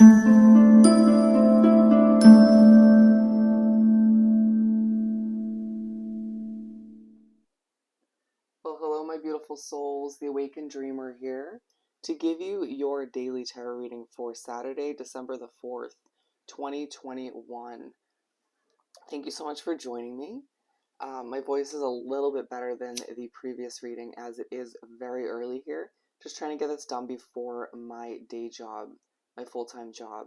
Well, hello, my beautiful souls. The Awakened Dreamer here to give you your daily tarot reading for Saturday, December the 4th, 2021. Thank you so much for joining me. My voice is a little bit better than the previous reading as it is very early here. Just trying to get this done before my day job, my full-time job.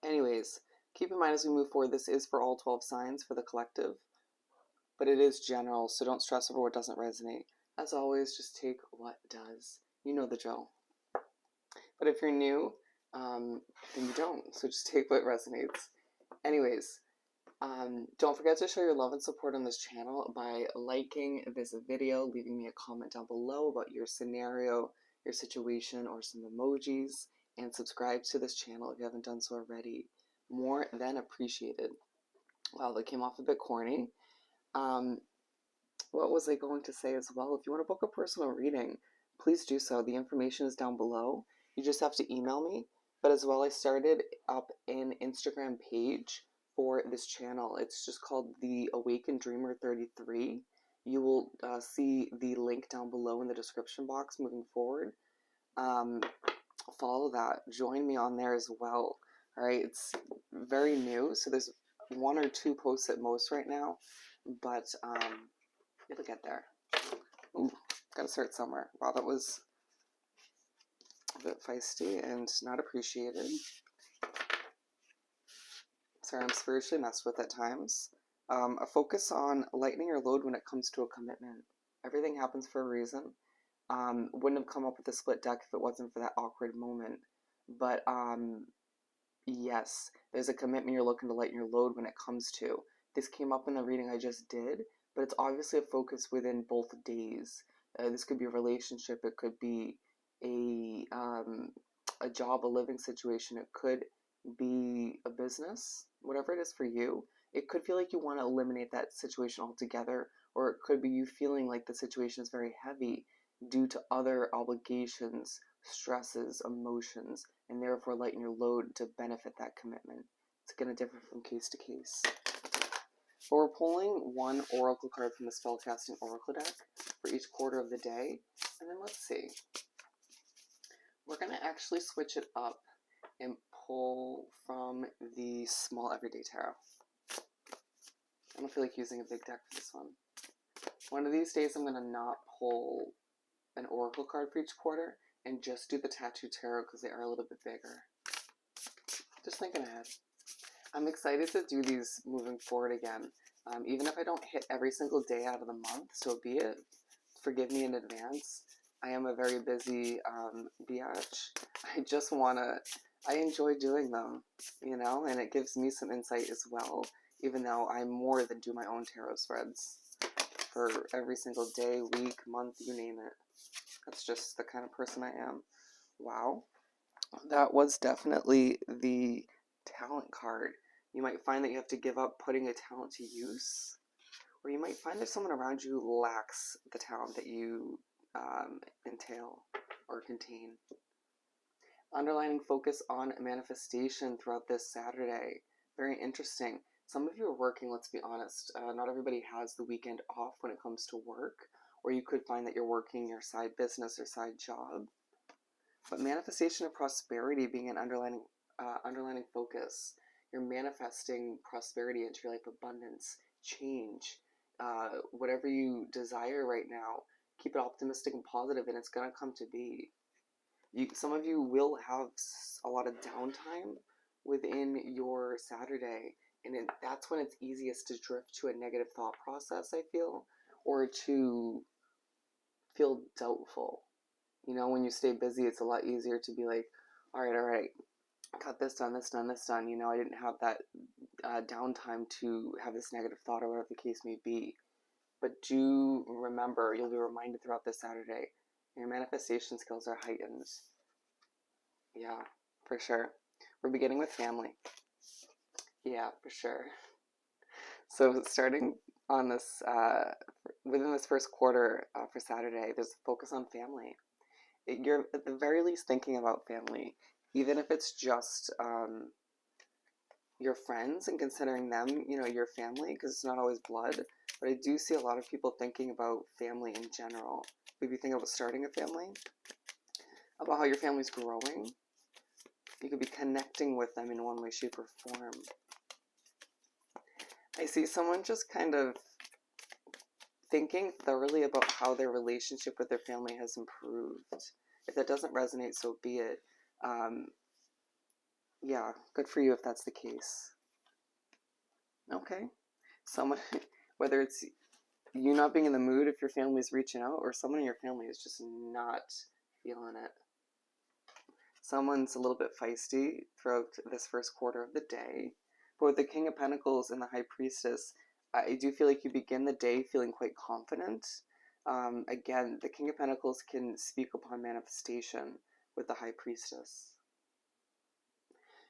Anyways, keep in mind as we move forward, this is for all 12 signs for the collective, but it is general, so don't stress over what doesn't resonate. As always, just take what does. You know the drill. But if you're new, then you don't, so just take what resonates. Anyways, don't forget to show your love and support on this channel by liking this video, leaving me a comment down below about your scenario, your situation, or some emojis, and subscribe to this channel if you haven't done so already. More than appreciated. Wow, that came off a bit corny. What was I going to say as well? If you want to book a personal reading, please do so. The information is down below. You just have to email me. But as well, I started up an Instagram page for this channel. It's just called The Awakened Dreamer 33. You will see the link down below in the description box moving forward. Follow that. Join me on there as well. All right, it's very new, so there's 1 or 2 posts at most right now, but it'll get there. Ooh, gotta start somewhere. Wow, that was a bit feisty and not appreciated. Sorry, I'm spiritually messed with at times. A focus on lightening your load when it comes to a commitment. Everything happens for a reason. Wouldn't have come up with a split deck if it wasn't for that awkward moment. But yes, there's a commitment you're looking to lighten your load when it comes to. This came up in the reading I just did, but it's obviously a focus within both days. This could be a relationship, it could be a job, a living situation, it could be a business, whatever it is for you. It could feel like you want to eliminate that situation altogether, or it could be you feeling like the situation is very heavy due to other obligations, stresses, emotions, and therefore lighten your load to benefit that commitment. It's going to differ from case to case. But we're pulling one oracle card from the Spellcasting Oracle deck for each quarter of the day. And then let's see. We're going to actually switch it up and pull from the Small Everyday Tarot. I don't feel like using a big deck for this one. One of these days I'm going to not pull an oracle card for each quarter and just do the Tattoo Tarot because they are a little bit bigger. Just thinking ahead. I'm excited to do these moving forward again. Even if I don't hit every single day out of the month, so be it. Forgive me in advance. I am a very busy biatch. I enjoy doing them, you know, and it gives me some insight as well, even though I more than do my own tarot spreads for every single day, week, month, you name it. That's just the kind of person I am. Wow. That was definitely the talent card. You might find that you have to give up putting a talent to use, or you might find that someone around you lacks the talent that you entail or contain. Underlining focus on manifestation throughout this Saturday. Very interesting. Some of you are working, let's be honest. Not everybody has the weekend off when it comes to work, or you could find that you're working your side business or side job. But manifestation of prosperity being an underlining focus. You're manifesting prosperity into your life, abundance, change, whatever you desire right now. Keep it optimistic and positive, and it's going to come to be. Some of you will have a lot of downtime within your Saturday, and that's when it's easiest to drift to a negative thought process, I feel, or to feel doubtful. You know, when you stay busy, it's a lot easier to be like, all right, got this done, you know, I didn't have that downtime to have this negative thought or whatever the case may be. But do remember, you'll be reminded throughout this Saturday, your manifestation skills are heightened. Yeah, for sure. We're beginning with family. Yeah, for sure. So starting on this, within this first quarter for Saturday, there's a focus on family. You're at the very least thinking about family, even if it's just your friends and considering them, your family, because it's not always blood. But I do see a lot of people thinking about family in general. Maybe think about starting a family, about how your family's growing. You could be connecting with them in one way, shape, or form. I see someone just kind of thinking thoroughly about how their relationship with their family has improved. If that doesn't resonate, so be it. Yeah, good for you if that's the case. Okay. Someone, whether it's you not being in the mood if your family's reaching out, or someone in your family is just not feeling it. Someone's a little bit feisty throughout this first quarter of the day. But with the King of Pentacles and the High Priestess, I do feel like you begin the day feeling quite confident. Again, the King of Pentacles can speak upon manifestation with the High Priestess.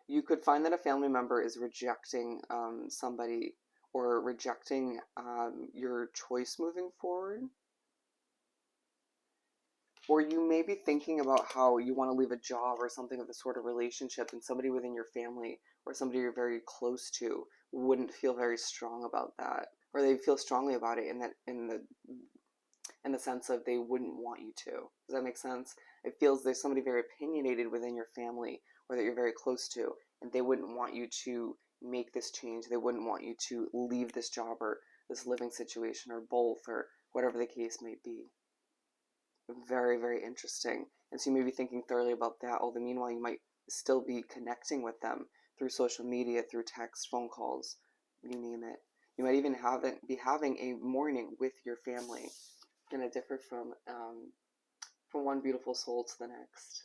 You could find that a family member is rejecting somebody or rejecting your choice moving forward. Or you may be thinking about how you want to leave a job or something of the sort of relationship, and somebody within your family or somebody you're very close to wouldn't feel very strong about that, or they feel strongly about it in the sense of they wouldn't want you to. Does that make sense? It feels there's somebody very opinionated within your family or that you're very close to, and they wouldn't want you to make this change. They wouldn't want you to leave this job or this living situation or both or whatever the case may be. Very, very interesting. And so you may be thinking thoroughly about that, although meanwhile you might still be connecting with them through social media, through text, phone calls, you name it. You might even be having a morning with your family. Going to differ from one beautiful soul to the next.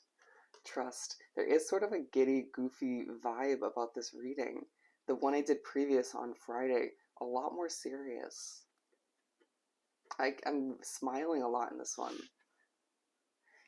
Trust. There is sort of a giddy, goofy vibe about this reading. The one I did previous on Friday, a lot more serious. I'm smiling a lot in this one.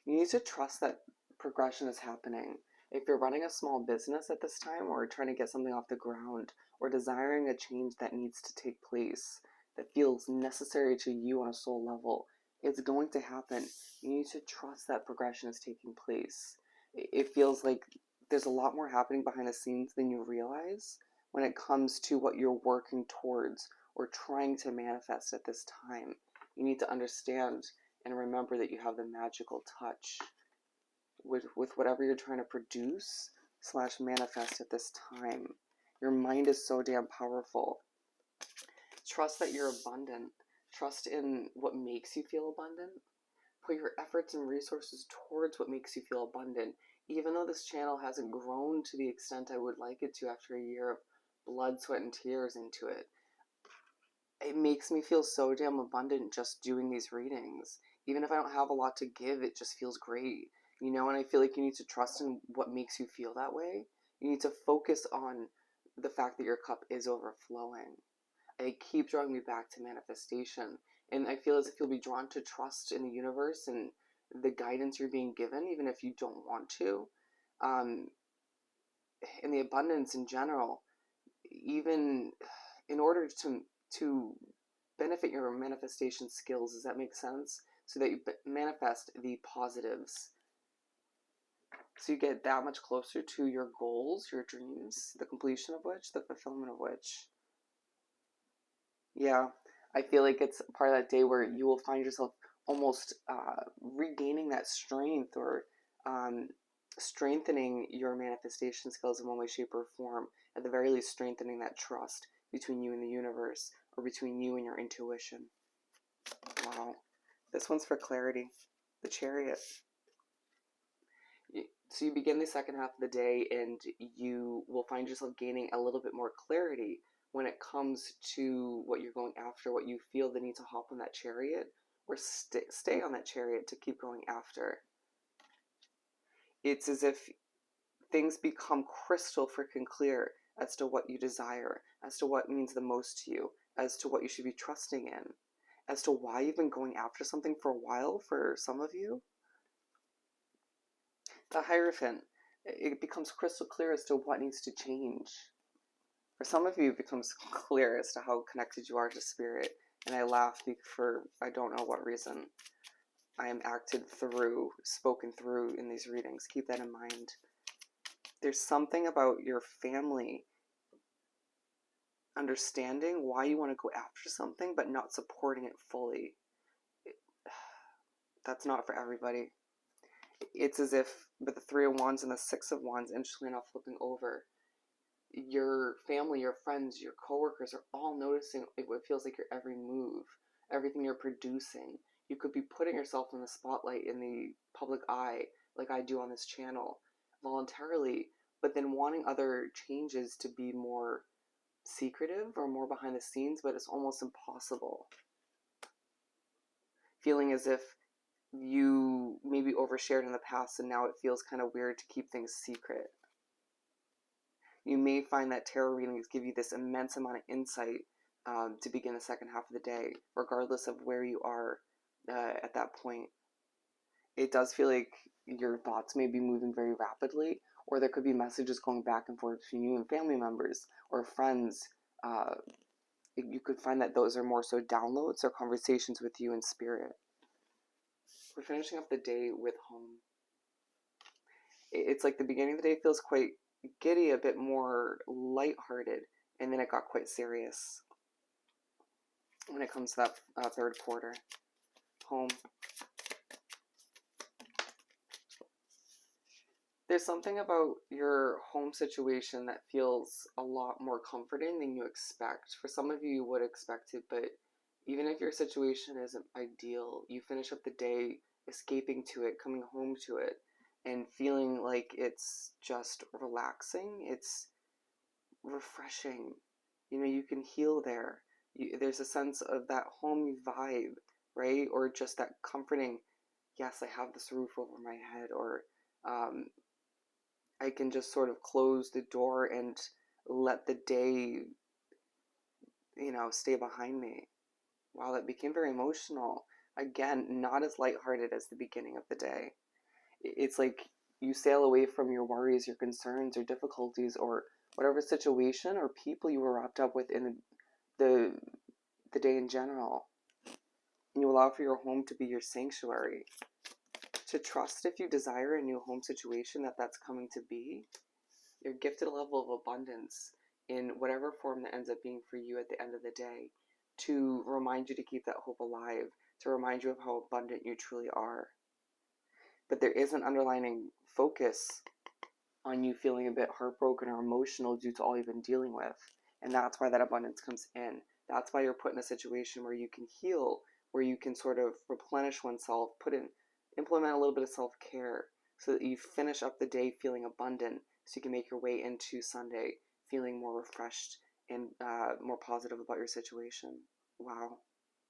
You need to trust that progression is happening. If you're running a small business at this time, or trying to get something off the ground, or desiring a change that needs to take place, that feels necessary to you on a soul level, it's going to happen. You need to trust that progression is taking place. It feels like there's a lot more happening behind the scenes than you realize when it comes to what you're working towards or trying to manifest at this time. You need to understand and remember that you have the magical touch with whatever you're trying to produce / manifest at this time. Your mind is so damn powerful. Trust that you're abundant. Trust in what makes you feel abundant. Put your efforts and resources towards what makes you feel abundant. Even though this channel hasn't grown to the extent I would like it to after a year of blood, sweat, and tears into it, it makes me feel so damn abundant just doing these readings. Even if I don't have a lot to give, it just feels great. And I feel like you need to trust in what makes you feel that way. You need to focus on the fact that your cup is overflowing. It keeps drawing me back to manifestation. And I feel as if you'll be drawn to trust in the universe and the guidance you're being given, even if you don't want to. In the abundance in general, even in order to benefit your manifestation skills, does that make sense? So that you manifest the positives. So you get that much closer to your goals, your dreams, the completion of which, the fulfillment of which. Yeah, I feel like it's part of that day where you will find yourself almost regaining that strength or strengthening your manifestation skills in one way, shape, or form. At the very least, strengthening that trust between you and the universe, or between you and your intuition. Wow. This one's for clarity. The Chariot. So you begin the second half of the day, and you will find yourself gaining a little bit more clarity when it comes to what you're going after, what you feel the need to hop on that chariot, or stay on that chariot to keep going after. It's as if things become crystal freaking clear as to what you desire, as to what means the most to you, as to what you should be trusting in, as to why you've been going after something for a while for some of you. The Hierophant, it becomes crystal clear as to what needs to change. For some of you, it becomes clear as to how connected you are to spirit. And I laugh for I don't know what reason. I am acted through, spoken through in these readings. Keep that in mind. There's something about your family understanding why you want to go after something but not supporting it fully. That's not for everybody. It's as if with the Three of Wands and the Six of Wands, interestingly enough, flipping over, your family, your friends, your coworkers are all noticing what feels like your every move, everything you're producing. You could be putting yourself in the spotlight in the public eye, like I do on this channel, voluntarily, but then wanting other changes to be more secretive or more behind the scenes, but it's almost impossible. Feeling as if you maybe overshared in the past and now it feels kind of weird to keep things secret. You may find that tarot readings give you this immense amount of insight to begin the second half of the day, regardless of where you are at that point. It does feel like your thoughts may be moving very rapidly, or there could be messages going back and forth between you and family members or friends. You could find that those are more so downloads or conversations with you in spirit. We're finishing up the day with home. It's like the beginning of the day feels quite giddy, a bit more lighthearted, and then it got quite serious when it comes to that third quarter. Home. There's something about your home situation that feels a lot more comforting than you expect. For some of you, you would expect it, but even if your situation isn't ideal, you finish up the day escaping to it, coming home to it, and feeling like it's just relaxing. It's refreshing. You know, you can heal there. There's a sense of that home vibe, right? Or just that comforting, yes, I have this roof over my head, or I can just sort of close the door and let the day, stay behind me. Wow, that became very emotional. Again, not as lighthearted as the beginning of the day. It's like you sail away from your worries, your concerns, or difficulties, or whatever situation or people you were wrapped up with in the day in general. And you allow for your home to be your sanctuary. To trust, if you desire a new home situation, that's coming to be. You're gifted a level of abundance in whatever form that ends up being for you at the end of the day, to remind you to keep that hope alive, to remind you of how abundant you truly are. But there is an underlying focus on you feeling a bit heartbroken or emotional due to all you've been dealing with. And that's why that abundance comes in. That's why you're put in a situation where you can heal, where you can sort of replenish oneself, implement a little bit of self-care so that you finish up the day feeling abundant, so you can make your way into Sunday feeling more refreshed and more positive about your situation. Wow,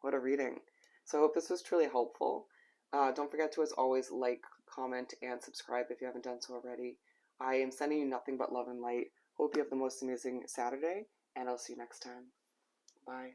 what a reading. So I hope this was truly helpful. Don't forget to, as always, like, comment, and subscribe if you haven't done so already. I am sending you nothing but love and light. Hope you have the most amazing Saturday, and I'll see you next time. Bye.